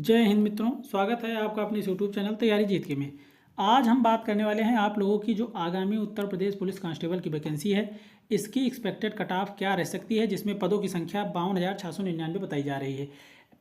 जय हिंद मित्रों, स्वागत है आपका अपने यूट्यूब चैनल तैयारी जीत के में। आज हम बात करने वाले हैं आप लोगों की जो आगामी उत्तर प्रदेश पुलिस कांस्टेबल की वैकेंसी है, इसकी एक्सपेक्टेड कट ऑफ क्या रह सकती है, जिसमें पदों की संख्या 52,699 बताई जा रही है।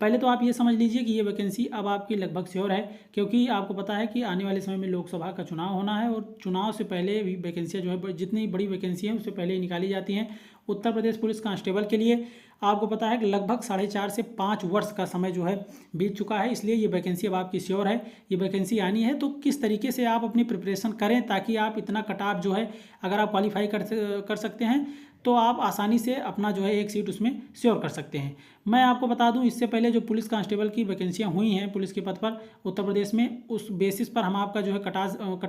पहले तो आप ये समझ लीजिए कि ये वैकेंसी अब आपकी लगभग श्योर है, क्योंकि आपको पता है कि आने वाले समय में लोकसभा का चुनाव होना है और चुनाव से पहले भी वैकेंसियाँ जो है, जितनी बड़ी वैकेंसी हैं उससे पहले ही निकाली जाती हैं। उत्तर प्रदेश पुलिस कांस्टेबल के लिए आपको पता है कि लगभग 4.5 से 5 वर्ष का समय जो है बीत चुका है, इसलिए ये वैकेंसी अब आपकी श्योर है। ये वैकेंसी आनी है, तो किस तरीके से आप अपनी प्रिपरेशन करें ताकि आप इतना कट ऑफ जो है, अगर आप क्वालिफाई कर सकते हैं तो आप आसानी से अपना जो है एक सीट उसमें श्योर कर सकते हैं। मैं आपको बता दूं, इससे पहले जो पुलिस कांस्टेबल की वैकेंसियां हुई हैं पुलिस के पद पर उत्तर प्रदेश में, उस बेसिस पर हम आपका जो है कट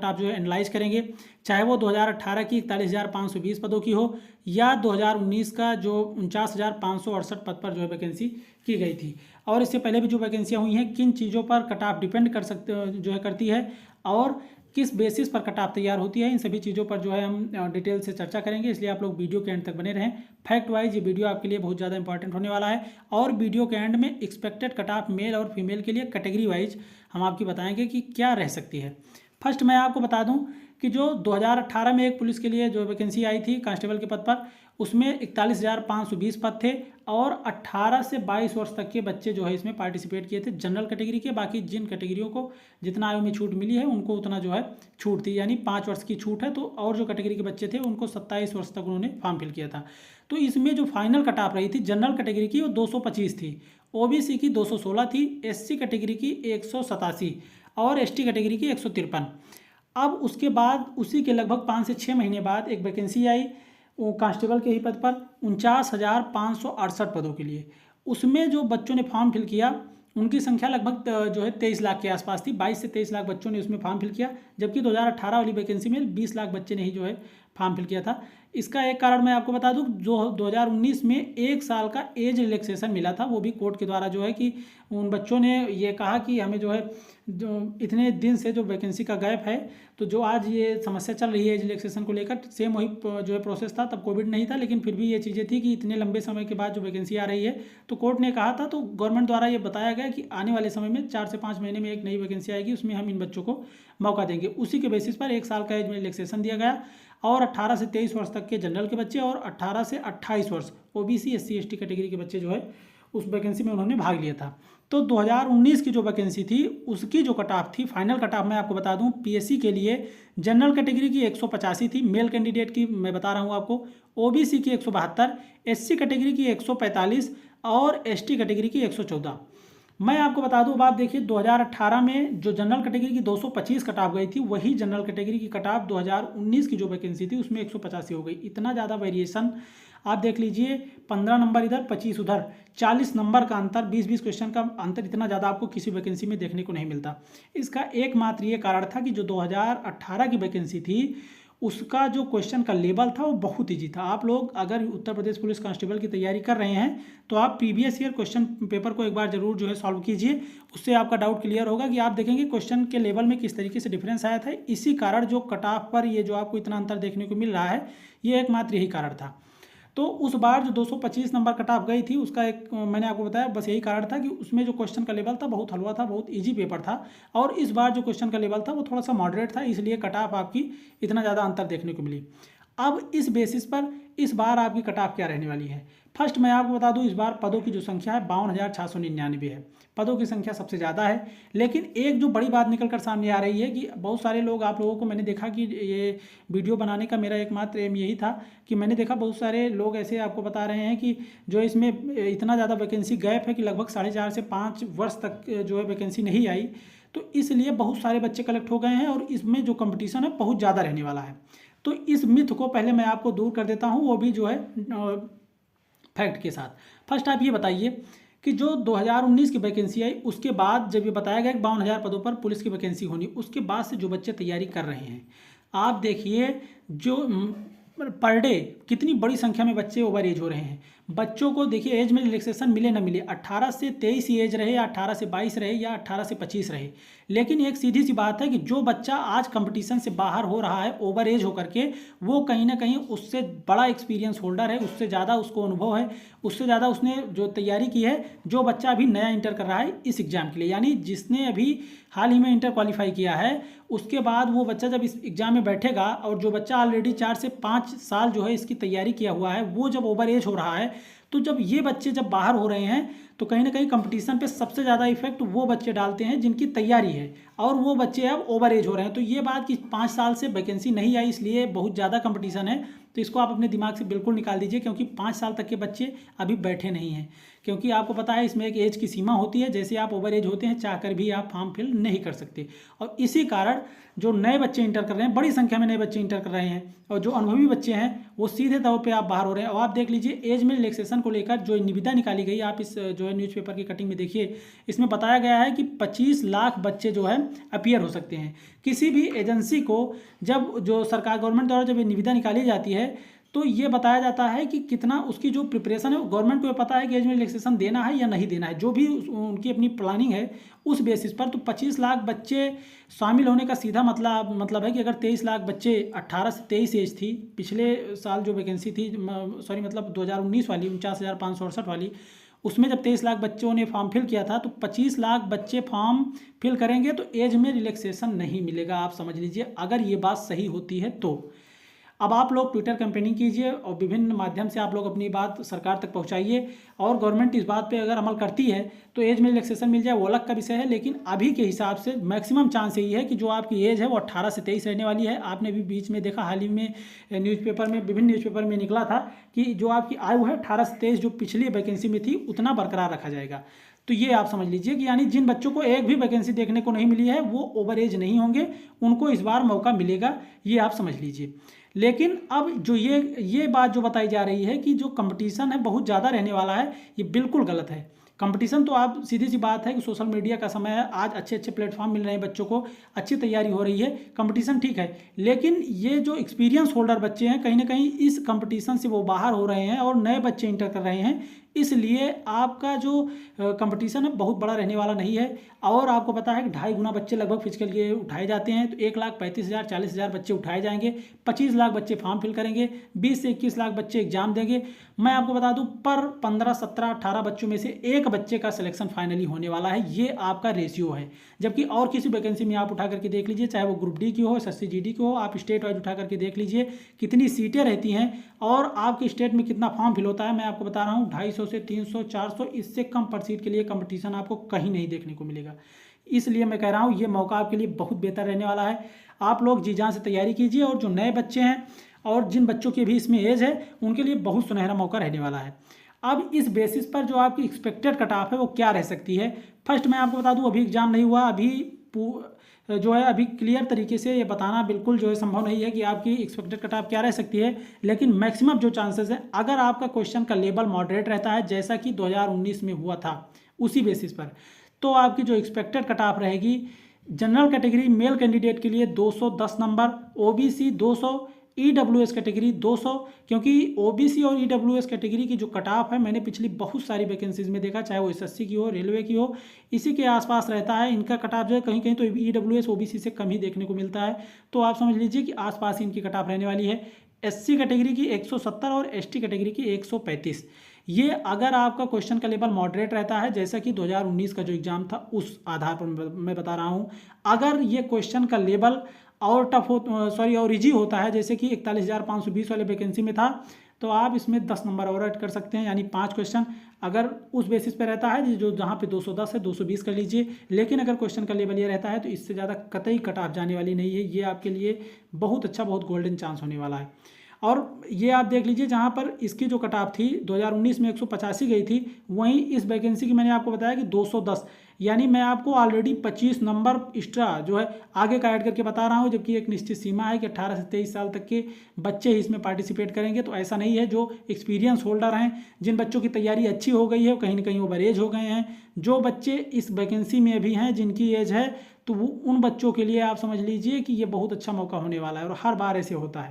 ऑफ जो है एनालाइज करेंगे। चाहे वो 2018 की 41,520 पदों की हो या 2019 का जो 49,568 पद पर जो है वैकेंसी की गई थी। और इससे पहले भी जो वैकेंसियाँ हुई हैं, किन चीज़ों पर कट ऑफ डिपेंड कर सकते जो है करती है और किस बेसिस पर कट ऑफ तैयार होती है, इन सभी चीज़ों पर जो है हम डिटेल से चर्चा करेंगे। इसलिए आप लोग वीडियो के एंड तक बने रहें। फैक्ट वाइज ये वीडियो आपके लिए बहुत ज़्यादा इंपॉर्टेंट होने वाला है। और वीडियो के एंड में एक्सपेक्टेड कट ऑफ मेल और फीमेल के लिए कैटेगरी वाइज हम आपकी बताएंगे कि क्या रह सकती है। फर्स्ट मैं आपको बता दूं कि जो 2018 में एक पुलिस के लिए जो वैकेंसी आई थी कांस्टेबल के पद पर, उसमें 41,520 पद थे और 18 से 22 वर्ष तक के बच्चे जो है इसमें पार्टिसिपेट किए थे जनरल कैटेगरी के। बाकी जिन कैटेगरियों को जितना आयु में छूट मिली है उनको उतना जो है छूट थी, यानी 5 वर्ष की छूट है। तो और जो कैटेगरी के बच्चे थे उनको 27 वर्ष तक उन्होंने फॉर्म फिल किया था। तो इसमें जो फाइनल कट ऑफ रही थी जनरल कैटेगरी की वो 225 थी, ओबीसी की 216 थी, एससी कैटेगरी की 187 और एसटी कैटेगरी की 153। अब उसके बाद उसी के लगभग 5 से 6 महीने बाद एक वैकेंसी आई वो कांस्टेबल के ही पद पर 49,568 पदों के लिए। उसमें जो बच्चों ने फॉर्म फिल किया उनकी संख्या लगभग जो है 23 लाख के आसपास थी। 22 से 23 लाख बच्चों ने उसमें फॉर्म फिल किया, जबकि 2018 वाली वैकेंसी में 20 लाख बच्चे ने ही जो है फॉर्म फिल किया था। इसका एक कारण मैं आपको बता दूं, जो 2019 में 1 साल का एज रिलैक्सेशन मिला था, वो भी कोर्ट के द्वारा जो है कि उन बच्चों ने ये कहा कि हमें जो है जो इतने दिन से जो वैकेंसी का गैप है, तो जो आज ये समस्या चल रही है एज रिलैक्सेशन को लेकर, सेम वही जो है प्रोसेस था। तब कोविड नहीं था, लेकिन फिर भी ये चीज़ें थी कि इतने लंबे समय के बाद जो वैकेंसी आ रही है, तो कोर्ट ने कहा था, तो गवर्नमेंट द्वारा ये बताया गया कि आने वाले समय में 4 से 5 महीने में एक नई वैकेंसी आएगी, उसमें हम इन बच्चों को मौका देंगे। उसी के बेसिस पर 1 साल का एज में रिलैक्सेशन दिया गया और 18 से 23 वर्ष तक के जनरल के बच्चे और 18 से 28 वर्ष ओबीसी एससी एसटी कैटेगरी के बच्चे जो है उस वैकेंसी में उन्होंने भाग लिया था। तो 2019 की जो वैकेंसी थी उसकी जो कट ऑफ थी, फाइनल कट ऑफ मैं आपको बता दूं, पीएससी के लिए जनरल कैटेगरी की 185 थी, मेल कैंडिडेट की मैं बता रहा हूं आपको, ओबीसी की 172, एससी कैटेगरी की 145 और एसटी कैटेगरी की 114। मैं आपको बता दूं, अब आप देखिए 2018 में जो जनरल कैटेगरी की 225 कट ऑफ गई थी, वही जनरल कैटेगरी की कट ऑफ 2019 की जो वैकेंसी थी उसमें 185 हो गई। इतना ज़्यादा वेरिएशन आप देख लीजिए, 15 नंबर इधर 25 उधर, 40 नंबर का अंतर, 20-20 क्वेश्चन का अंतर, इतना ज़्यादा आपको किसी वैकेंसी में देखने को नहीं मिलता। इसका एकमात्र ये कारण था कि जो 2018 की वैकेंसी थी उसका जो क्वेश्चन का लेवल था वो बहुत ईजी था। आप लोग अगर उत्तर प्रदेश पुलिस कांस्टेबल की तैयारी कर रहे हैं तो आप प्रीवियस ईयर क्वेश्चन पेपर को एक बार जरूर जो है सॉल्व कीजिए, उससे आपका डाउट क्लियर होगा कि आप देखेंगे क्वेश्चन के लेवल में किस तरीके से डिफरेंस आया था। इसी कारण जो कट ऑफ पर ये जो आपको इतना अंतर देखने को मिल रहा है, ये एकमात्र यही कारण था। तो उस बार जो 225 नंबर कट ऑफ गई थी उसका एक मैंने आपको बताया बस यही कारण था कि उसमें जो क्वेश्चन का लेवल था बहुत हलवा था, बहुत इजी पेपर था। और इस बार जो क्वेश्चन का लेवल था वो थोड़ा सा मॉडरेट था, इसलिए कट ऑफ आपकी इतना ज़्यादा अंतर देखने को मिली। अब इस बेसिस पर इस बार आपकी कट ऑफ क्या रहने वाली है। फर्स्ट मैं आपको बता दूं, इस बार पदों की जो संख्या है 52,699 है। पदों की संख्या सबसे ज़्यादा है, लेकिन एक जो बड़ी बात निकल कर सामने आ रही है कि बहुत सारे लोग, आप लोगों को मैंने देखा कि ये वीडियो बनाने का मेरा एकमात्र एम यही था कि मैंने देखा बहुत सारे लोग ऐसे आपको बता रहे हैं कि जो इसमें इतना ज़्यादा वैकेंसी गैप है कि लगभग 4.5 से 5 वर्ष तक जो है वैकेंसी नहीं आई, तो इसलिए बहुत सारे बच्चे कलेक्ट हो गए हैं और इसमें जो कंपटीशन है बहुत ज़्यादा रहने वाला है। तो इस मिथ को पहले मैं आपको दूर कर देता हूँ, वो भी जो है फैक्ट के साथ। फर्स्ट आप ये बताइए कि जो 2019 की वैकेंसी आई उसके बाद जब ये बताया गया कि 52,000 पदों पर पुलिस की वैकेंसी होनी, उसके बाद से जो बच्चे तैयारी कर रहे हैं, आप देखिए जो पर डे कितनी बड़ी संख्या में बच्चे ओवर एज हो रहे हैं। बच्चों को देखिए एज में रिलैक्सेशन मिले ना मिले, 18 से 23 ही एज रहे या 18 से 22 रहे या 18 से 25 रहे, लेकिन एक सीधी सी बात है कि जो बच्चा आज कंपटीशन से बाहर हो रहा है ओवर एज होकर के, वो कहीं ना कहीं उससे बड़ा एक्सपीरियंस होल्डर है, उससे ज़्यादा उसको अनुभव है, उससे ज़्यादा उसने जो तैयारी की है। जो बच्चा अभी नया इंटर कर रहा है इस एग्ज़ाम के लिए, यानी जिसने अभी हाल ही में इंटर क्वालिफाई किया है, उसके बाद वो बच्चा जब इस एग्ज़ाम में बैठेगा, और जो बच्चा ऑलरेडी 4 से 5 साल जो है इसकी तैयारी किया हुआ है, वो जब ओवर एज हो रहा है, तो जब ये बच्चे जब बाहर हो रहे हैं तो कहीं ना कहीं कंपटीशन पे सबसे ज़्यादा इफेक्ट वो बच्चे डालते हैं जिनकी तैयारी है, और वो बच्चे अब ओवर एज हो रहे हैं। तो ये बात कि 5 साल से वैकेंसी नहीं आई इसलिए बहुत ज़्यादा कंपटीशन है, तो इसको आप अपने दिमाग से बिल्कुल निकाल दीजिए, क्योंकि 5 साल तक के बच्चे अभी बैठे नहीं हैं। क्योंकि आपको पता है इसमें एक एज की सीमा होती है, जैसे आप ओवर एज होते हैं चाहकर भी आप फॉर्म फिल नहीं कर सकते। और इसी कारण जो नए बच्चे इंटर कर रहे हैं, बड़ी संख्या में नए बच्चे इंटर कर रहे हैं, और जो अनुभवी बच्चे हैं वो सीधे तौर पे आप बाहर हो रहे हैं। और आप देख लीजिए एज में रिलैक्सेशन को लेकर जो निविदा निकाली गई, आप इस जो है न्यूज़पेपर की कटिंग में देखिए, इसमें बताया गया है कि 25 लाख बच्चे जो है अपीयर हो सकते हैं। किसी भी एजेंसी को जब जो सरकार गवर्नमेंट द्वारा जब ये निविदा निकाली जाती है, तो ये बताया जाता है कि कितना उसकी जो प्रिपरेशन है, गवर्नमेंट को ये पता है कि एज में रिलैक्सेशन देना है या नहीं देना है, जो भी उनकी अपनी प्लानिंग है उस बेसिस पर। तो 25 लाख बच्चे शामिल होने का सीधा मतलब है कि अगर 23 लाख बच्चे 18 से 23 एज थी, पिछले साल जो वैकेंसी थी, सॉरी मतलब 2019 वाली 49,568 वाली, उसमें जब 23 लाख बच्चों ने फॉर्म फिल किया था, तो 25 लाख बच्चे फॉर्म फिल करेंगे तो एज में रिलैक्सेशन नहीं मिलेगा। आप समझ लीजिए अगर ये बात सही होती है तो। अब आप लोग ट्विटर कैंपेनिंग कीजिए और विभिन्न माध्यम से आप लोग अपनी बात सरकार तक पहुंचाइए, और गवर्नमेंट इस बात पे अगर अमल करती है तो एज में रिलैक्सेशन मिल जाए वो अलग का विषय है। लेकिन अभी के हिसाब से मैक्सिमम चांस यही है कि जो आपकी एज है वो 18 से 23 रहने वाली है। आपने भी बीच में देखा, हाल ही में न्यूज़पेपर में, विभिन्न न्यूज़पेपर में निकला था कि जो आपकी आयु है 18 से 23 जो पिछली वैकेंसी में थी उतना बरकरार रखा जाएगा। तो ये आप समझ लीजिए कि यानी जिन बच्चों को एक भी वैकेंसी देखने को नहीं मिली है वो ओवर एज नहीं होंगे, उनको इस बार मौका मिलेगा, ये आप समझ लीजिए। लेकिन अब जो ये बात जो बताई जा रही है कि जो कंपटीशन है बहुत ज़्यादा रहने वाला है, ये बिल्कुल गलत है। कंपटीशन तो आप सीधी सी बात है कि सोशल मीडिया का समय है, आज अच्छे अच्छे प्लेटफॉर्म मिल रहे हैं, बच्चों को अच्छी तैयारी हो रही है, कंपटीशन ठीक है। लेकिन ये जो एक्सपीरियंस होल्डर बच्चे हैं कहीं ना कहीं इस कंपटीशन से वो बाहर हो रहे हैं और नए बच्चे इंटर कर रहे हैं, इसलिए आपका जो कंपटीशन है बहुत बड़ा रहने वाला नहीं है। और आपको पता है कि 2.5 गुना बच्चे लगभग फिजिकल के उठाए जाते हैं, तो 1,35,000 40,000 बच्चे उठाए जाएंगे, 25 लाख बच्चे फॉर्म फिल करेंगे, 20 से 21 लाख बच्चे एग्जाम देंगे। मैं आपको बता दूं पर 15, 17, 18 बच्चों में से एक बच्चे का सिलेक्शन फाइनली होने वाला है, ये आपका रेशियो है। जबकि और किसी वैकेंसी में आप उठा करके देख लीजिए, चाहे वो ग्रुप डी की हो, SSC GD की हो, आप स्टेट वाइज उठा करके देख लीजिए कितनी सीटें रहती हैं और आपके स्टेट में कितना फॉर्म फिल होता है। मैं आपको बता रहा हूँ 250 से 300, 400, इससे कम पर सीट के लिए कंपटीशन आपको कहीं नहीं देखने को मिलेगा। इसलिए मैं कह रहा हूँ ये मौका आपके लिए बहुत बेहतर रहने वाला है। आप लोग जी जान से तैयारी कीजिए, और जो नए बच्चे हैं और जिन बच्चों की भी इसमें एज है उनके लिए बहुत सुनहरा मौका रहने वाला है। अब इस बेसिस पर जो आपकी एक्सपेक्टेड कट ऑफ है वो क्या रह सकती है। फर्स्ट मैं आपको बता दूं अभी एग्जाम नहीं हुआ, अभी जो है अभी क्लियर तरीके से ये बताना बिल्कुल जो है संभव नहीं है कि आपकी एक्सपेक्टेड कट ऑफ क्या रह सकती है। लेकिन मैक्सिमम जो चांसेस है, अगर आपका क्वेश्चन का लेवल मॉडरेट रहता है जैसा कि 2019 में हुआ था उसी बेसिस पर, तो आपकी जो एक्सपेक्टेड कट ऑफ रहेगी जनरल कैटेगरी मेल कैंडिडेट के लिए 210 नंबर, OBC 200, EWS कैटेगरी 200। क्योंकि OBC और EWS कैटेगरी की जो कट ऑफ है मैंने पिछली बहुत सारी वैकेंसीज में देखा, चाहे वो SSC की हो, रेलवे की हो, इसी के आसपास रहता है। इनका कट ऑफ जो है कहीं कहीं तो EWS OBC से कम ही देखने को मिलता है, तो आप समझ लीजिए कि आसपास ही इनकी कट ऑफ रहने वाली है। SC कैटेगरी की 170 और ST कैटेगरी की 135। ये अगर आपका क्वेश्चन का लेवल मॉडरेट रहता है जैसा कि 2019 का जो एग्जाम था उस आधार पर मैं बता रहा हूँ। अगर ये क्वेश्चन का लेवल और टफ हो, सॉरी और इजी होता है जैसे कि 41,520 वाले वैकेंसी में था, तो आप इसमें 10 नंबर और ऐड कर सकते हैं, यानी 5 क्वेश्चन अगर उस बेसिस पे रहता है जो जहाँ पे 210 है 220 कर लीजिए। लेकिन अगर क्वेश्चन का लेवल ये रहता है तो इससे ज़्यादा कतई कट ऑफ जाने वाली नहीं है। ये आपके लिए बहुत अच्छा, बहुत गोल्डन चांस होने वाला है। और ये आप देख लीजिए जहाँ पर इसकी जो कट ऑफ थी 2019 में 185 गई थी, वहीं इस वैकेंसी की मैंने आपको बताया कि 210, यानी मैं आपको ऑलरेडी 25 नंबर एक्स्ट्रा जो है आगे का ऐड करके बता रहा हूँ। जबकि एक निश्चित सीमा है कि 18 से 23 साल तक के बच्चे ही इसमें पार्टिसिपेट करेंगे, तो ऐसा नहीं है। जो एक्सपीरियंस होल्डर हैं, जिन बच्चों की तैयारी अच्छी हो गई है, कहीं ना कहीं ओवर एज हो गए हैं, जो बच्चे इस वैकेंसी में भी हैं जिनकी एज है, तो वो उन बच्चों के लिए आप समझ लीजिए कि ये बहुत अच्छा मौका होने वाला है, और हर बार ऐसे होता है।